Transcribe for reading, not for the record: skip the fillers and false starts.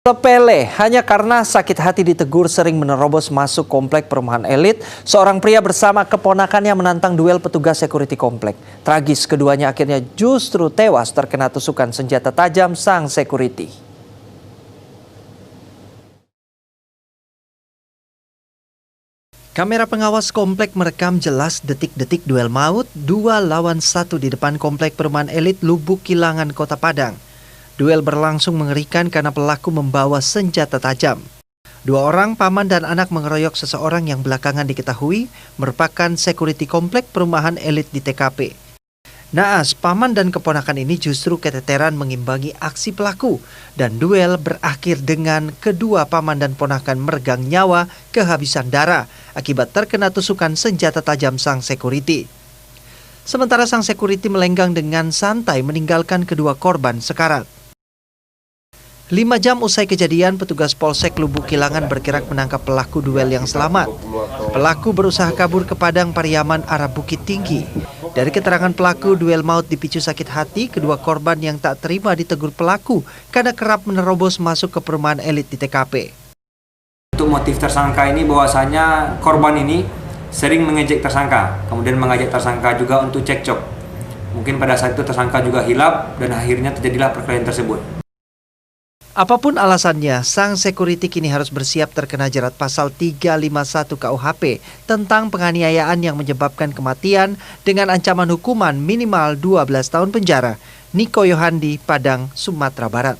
Sepele, hanya karena sakit hati ditegur sering menerobos masuk komplek perumahan elit, seorang pria bersama keponakannya menantang duel petugas security komplek. Tragis, keduanya akhirnya justru tewas terkena tusukan senjata tajam sang security. Kamera pengawas komplek merekam jelas detik-detik duel maut 2 lawan 1 di depan komplek perumahan elit Lubuk Kilangan, Kota Padang. Duel berlangsung mengerikan karena pelaku membawa senjata tajam. 2 orang, paman dan anak, mengeroyok seseorang yang belakangan diketahui merupakan security komplek perumahan elit di TKP. Naas, paman dan keponakan ini justru keteteran mengimbangi aksi pelaku dan duel berakhir dengan kedua paman dan ponakan meregang nyawa kehabisan darah akibat terkena tusukan senjata tajam sang security. Sementara sang security melenggang dengan santai meninggalkan kedua korban sekarat. 5 jam usai kejadian, petugas Polsek Lubuk Kilangan bergerak menangkap pelaku duel yang selamat. Pelaku berusaha kabur ke Padang Pariaman arah Bukit Tinggi. Dari keterangan pelaku, duel maut dipicu sakit hati kedua korban yang tak terima ditegur pelaku karena kerap menerobos masuk ke perumahan elit di TKP. Untuk motif tersangka ini bahwasanya korban ini sering mengejek tersangka, kemudian mengajak tersangka juga untuk cekcok. Mungkin pada saat itu tersangka juga hilap dan akhirnya terjadilah perkelahian tersebut. Apapun alasannya, sang security kini harus bersiap terkena jerat pasal 351 KUHP tentang penganiayaan yang menyebabkan kematian dengan ancaman hukuman minimal 12 tahun penjara. Niko Yohandi, Padang, Sumatera Barat.